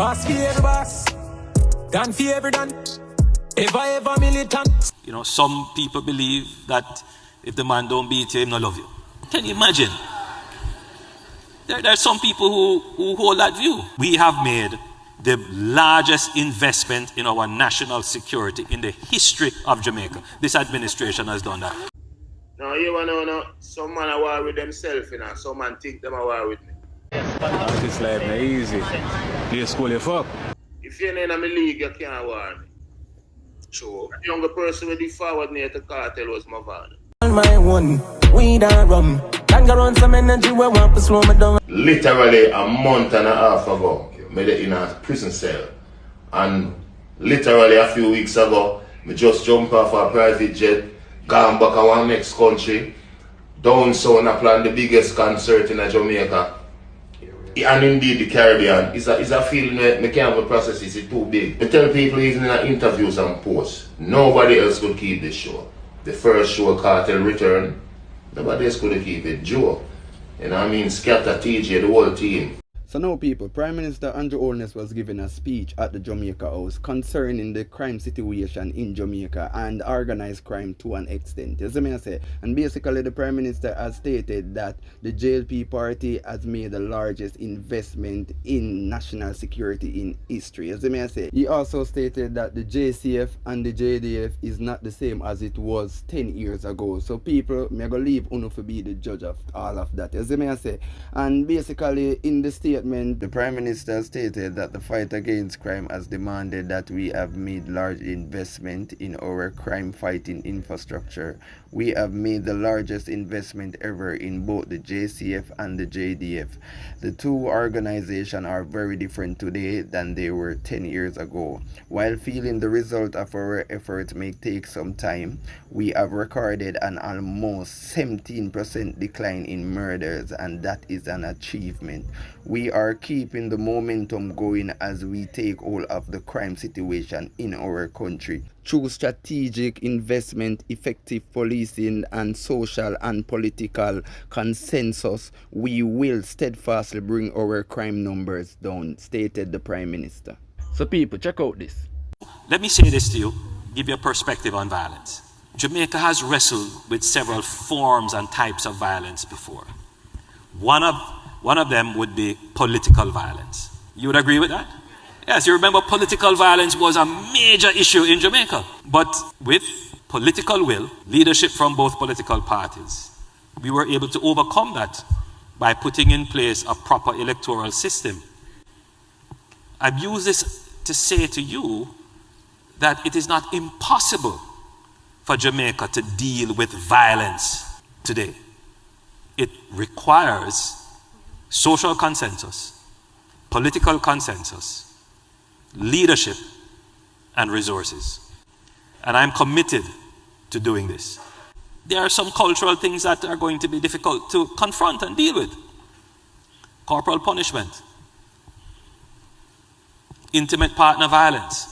Boss for every boss, done for every done. Ever militant. You know, some people believe that if the man don't beat you, he not love you. Can you imagine? There are some people who hold that view. We have made the largest investment in our national security in the history of Jamaica. This administration has done that. No, you wanna know, some man are war with themselves, you know. Some man think them are war with me. This life not easy. Play school, you fuck. If you're in my league, you can't war me. Sure. The younger person with the forward near the cartel was Mavado. My one, we don't rum. Can go on some energy we want to slow me down. Literally a month and a half ago, I made it in a prison cell. And literally a few weeks ago, I just jumped off a private jet, gone back to one next country, down south and plan the biggest concert in Jamaica. And indeed the Caribbean. It's a feeling that I can't even process it, it's too big. I tell people even in interviews and posts, nobody else could keep this show. The first show, Cartel Return, nobody else could keep it. Joe, you know what I mean, Scatter, TJ, the whole team. So now people, Prime Minister Andrew Holness was giving a speech at the Jamaica House concerning the crime situation in Jamaica and organized crime to an extent. As I say, and basically the Prime Minister has stated that the JLP party has made the largest investment in national security in history. As I say, he also stated that the JCF and the JDF is not the same as it was 10 years ago. So people, I'm going to leave Uno to be the judge of all of that. As I say, and basically in the state the Prime Minister stated that the fight against crime has demanded that we have made large investment in our crime fighting infrastructure. We have made the largest investment ever in both the JCF and the JDF. The two organizations are very different today than they were 10 years ago. While feeling the result of our efforts may take some time, we have recorded an almost 17% decline in murders, and that is an achievement. We are keeping the momentum going as we take hold of the crime situation in our country. Through strategic investment, effective policing, and social and political consensus, we will steadfastly bring our crime numbers down, stated the Prime Minister. So people, check out this. Let me say this to you, give you a perspective on violence. Jamaica has wrestled with several forms and types of violence before. One of them would be political violence. You would agree with that? Yes, you remember political violence was a major issue in Jamaica. But with political will, leadership from both political parties, we were able to overcome that by putting in place a proper electoral system. I've used this to say to you that it is not impossible for Jamaica to deal with violence today. It requires social consensus, political consensus, leadership, and resources. And I'm committed to doing this. There are some cultural things that are going to be difficult to confront and deal with. Corporal punishment, intimate partner violence.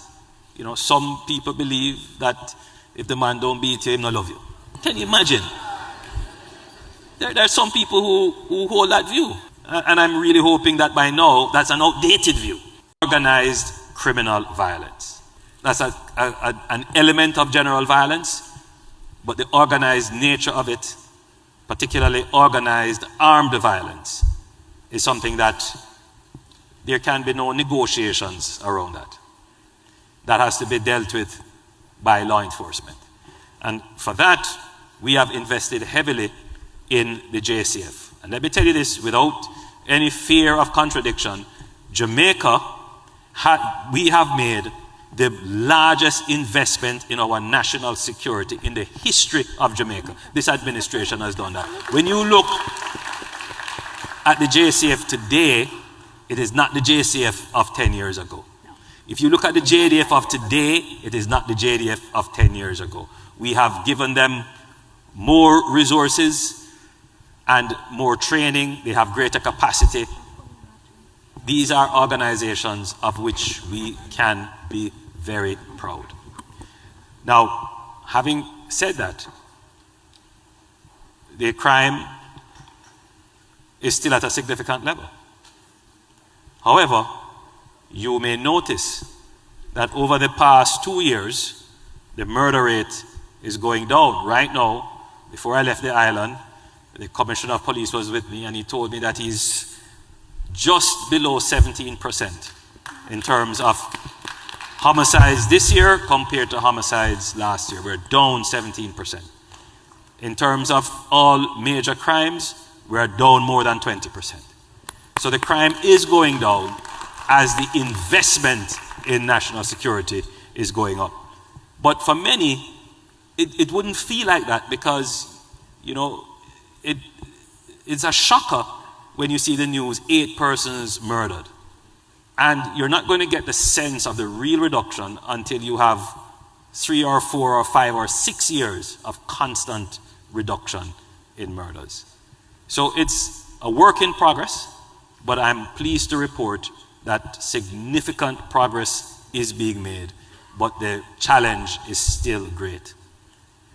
You know, some people believe that if the man don't beat you, he not love you. Can you imagine? There are some people who hold that view. And I'm really hoping that by now, that's an outdated view. Organized criminal violence. That's an element of general violence, but the organized nature of it, particularly organized armed violence, is something that there can be no negotiations around that. That has to be dealt with by law enforcement. And for that, we have invested heavily in the JCF. And let me tell you this without any fear of contradiction, Jamaica, we have made the largest investment in our national security in the history of Jamaica. This administration has done that. When you look at the JCF today, it is not the JCF of 10 years ago. If you look at the JDF of today, it is not the JDF of 10 years ago. We have given them more resources and more training. They have greater capacity. These are organizations of which we can be very proud. Now, having said that, the crime is still at a significant level. However, you may notice that over the past 2 years, the murder rate is going down. Right now, before I left the island, the Commissioner of Police was with me and he told me that he's just below 17% in terms of homicides this year compared to homicides last year. We're down 17%. In terms of all major crimes, we're down more than 20%. So the crime is going down as the investment in national security is going up. But for many, it wouldn't feel like that because, you know, it's a shocker when you see the news, 8 persons murdered. And you're not going to get the sense of the real reduction until you have 3 or 4 or 5 or 6 years of constant reduction in murders. So it's a work in progress, but I'm pleased to report that significant progress is being made, but the challenge is still great.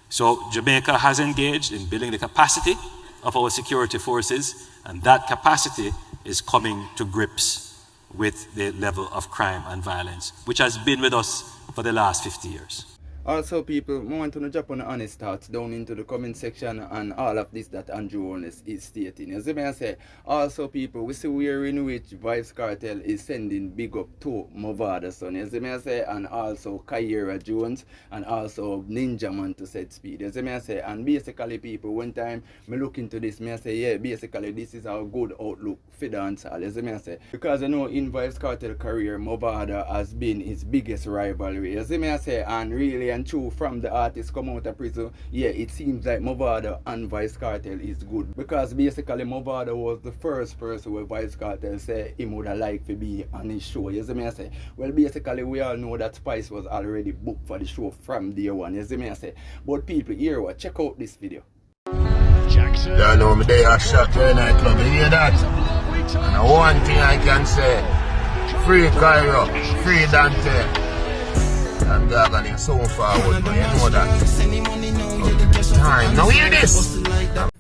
So Jamaica has engaged in building the capacity of our security forces, and that capacity is coming to grips with the level of crime and violence, which has been with us for the last 50 years. Also, people, I want to drop on the honest thoughts down into the comment section and all of this that Andrew Holness is stating. As I say, also, people, we see where in which Vybz Kartel is sending big up to Mavado son, as I say, and also Kyra Jones, and also Ninja Man to set speed. As I say, and basically, people, one time me look into this, I say, yeah, basically, this is a good outlook for dancehall, as I say. Because I know in Vybz Kartel career, Mavado has been his biggest rivalry, as I say, and really and true from the artist come out of prison, yeah, it seems like Mavado and Vybz Kartel is good. Because basically Mavado was the first person where Vybz Kartel say he would have liked to be on his show. You see me I say? Well, basically we all know that Spice was already booked for the show from day one. You see me I say? But people, here what? Check out this video. Jackson. Yeah, I know me there a shot to the nightclub, you hear that? And one thing I can say, free Cairo, free Dontae. And they're so forward, but you know that. Time. Now hear this!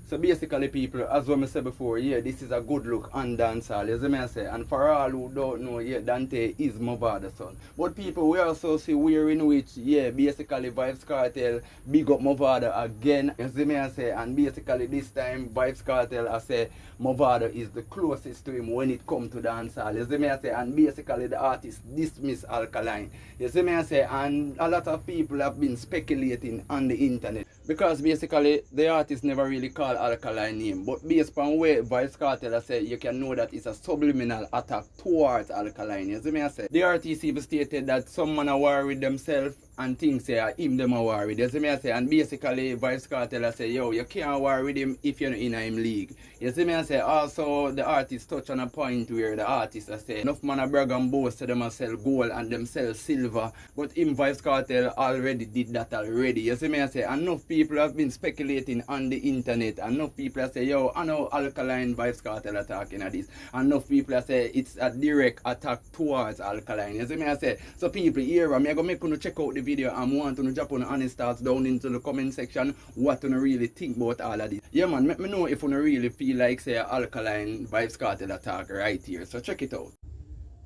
So basically, people, as what I said before, yeah, this is a good look on dancehall, as I say. And for all who don't know, yeah, Dontae is Mavado son. But people, we also see where in which, yeah, basically Vybz Kartel big up Mavado again, as I say. And basically this time, Vybz Kartel, I say, Mavado is the closest to him when it comes to dancehall, as I say. And basically the artist dismiss Alkaline, as I say. And a lot of people have been speculating on the internet. Because basically the artist never really called Alkaline name, but based on where Vybz Kartel said, you can know that it's a subliminal attack towards Alkaline. As I say, the artist even stated that some man are worried themselves and things say him them are worried. As I say, and basically Vybz Kartel say, yo, you can't worry with him if you're not in him league. As I say, also the artist touch on a point where the artist say enough man a brag and boast to them a sell gold and them sell silver, but him Vybz Kartel already did that already. As I say, enough people have been speculating on the internet, and enough people say, yo, I know Alkaline Vybz Kartel attacking at this, and enough people say it's a direct attack towards Alkaline. As I say, so people here, I'm going to make you check out the video and want to drop on the honest thoughts down into the comment section what you really think about all of this. Yeah man, let me know if you really feel like say Alkaline Vybz Kartel attack right here, so check it out.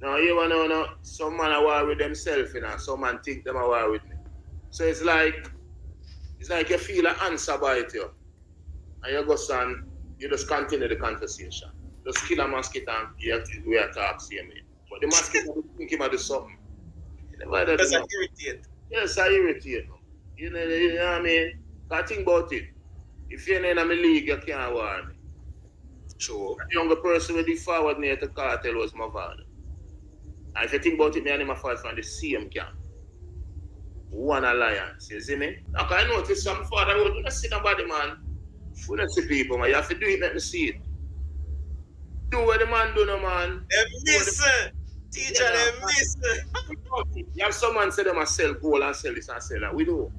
Now you wanna know, some man are war with themselves, you know, some man think them are war with me. So it's like you feel an answer by it, you. And you go son, you just continue the conversation. Just kill a mosquito and we are talk same way. But the mosquito think him do something. That's irritate. Yes, I irritate. You know what I mean? I think about it. If you're in my league, you can't war me. Sure. The younger person with the forward near the cartel was Mavado. And if you think about it, me and him are fight from the same camp. One alliance, you see me? Like I noticed some father would not see nobody, man. We don't see people, man. You have to do it, let me see it. Do what the man do, no man. Them listen. Teacher, them listen. You have someone say them a sell gold and sell this and sell that. We do.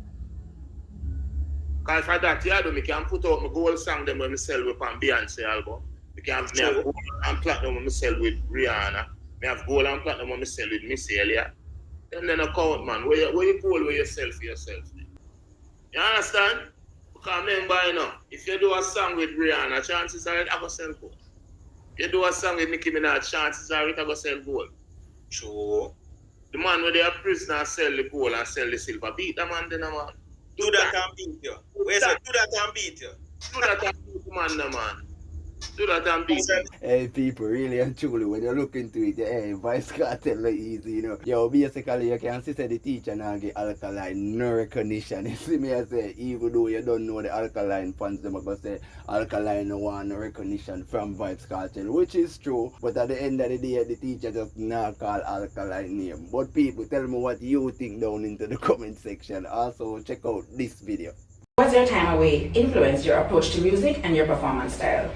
Because for that, you do, I can put out my gold song them when I sell with Beyonce album. I can have gold and platinum when I sell with Rihanna. I have gold and platinum when I sell with Missy Elliott. Then a count, man. Where you gold where you sell for yourself? You understand? Because remember, you know, if you do a song with Rihanna, chances are it I go sell gold. If you do a song with Nicki Minaj, chances are it I go sell gold. True. The man where they are prisoner sell the gold and sell the silver. Beat the man then, man. Do that and beat you. Wait, so do that and beat you. Do that and beat the man, man. Do that and beat him. Hey people, really and truly, when you look into it, hey, Vybz Kartel like easy, you know. Yo, basically you can see say the teacher now get Alkaline no recognition. You see me I say, even though you don't know the Alkaline fans, them are gonna say Alkaline no want no recognition from Vybz Kartel, which is true, but at the end of the day, the teacher just not call Alkaline name. But people, tell me what you think down into the comment section. Also, check out this video. What's your time away influenced your approach to music and your performance style?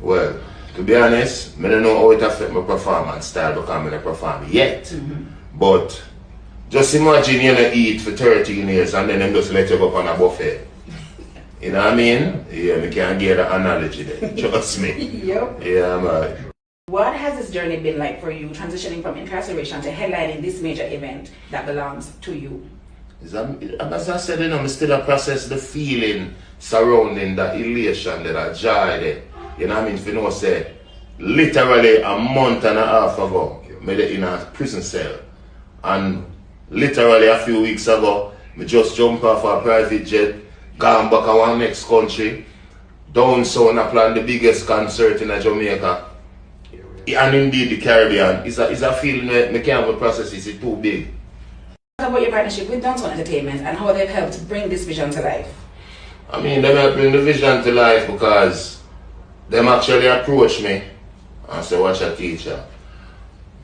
Well, to be honest, I don't know how it affect my performance style because I'm not perform yet. But just imagine you don't eat for 13 years and then them just let you go up on a buffet. You know what I mean? Yeah, we can't get the analogy there. Trust me. Yep. Yeah, man. What has this journey been like for you, transitioning from incarceration to headlining this major event that belongs to you? As I said, you know, I still process the feeling surrounding that elation, that joy there. You know what I mean? If you know, say, literally a month and a half ago, I made it in a prison cell. And literally a few weeks ago, I just jumped off a private jet, gone back to one next country, down south and planned the biggest concert in Jamaica. And indeed the Caribbean. It's a feeling that I can't even process it, it's too big. Talk about your partnership with Dancehall Entertainment and how they've helped bring this vision to life. I mean, they help bring the vision to life because them actually approach me and say, watch a teacher.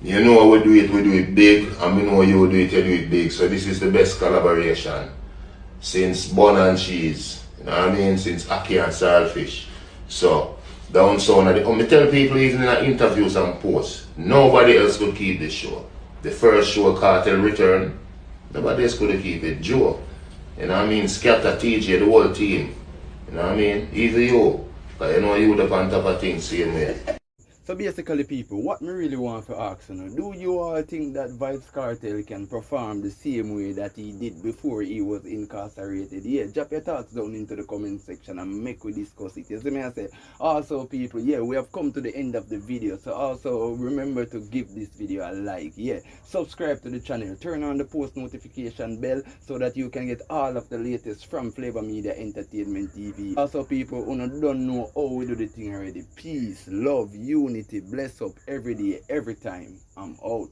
You know we do it big, and we know you do it big. So this is the best collaboration since bun and cheese. You know what I mean? Since ackee and saltfish. So down south, I tell people even in interviews and posts, nobody else could keep this show. The first show, Kartel Return, nobody else could keep it. Joe, you know what I mean? Scatter, TJ, the whole team. You know what I mean? Even you. But you know you up on top of things same way. So basically people, what me really want to ask you know, do you all think that Vybz Kartel can perform the same way that he did before he was incarcerated? Yeah, drop your thoughts down into the comment section and make we discuss it. You see me I say, also people, yeah, we have come to the end of the video. So also remember to give this video a like, yeah. Subscribe to the channel, turn on the post notification bell so that you can get all of the latest from Flava Media Ent TV. Also people who don't know how we do the thing already, peace, love, unity, bless up every day, every time. I'm out.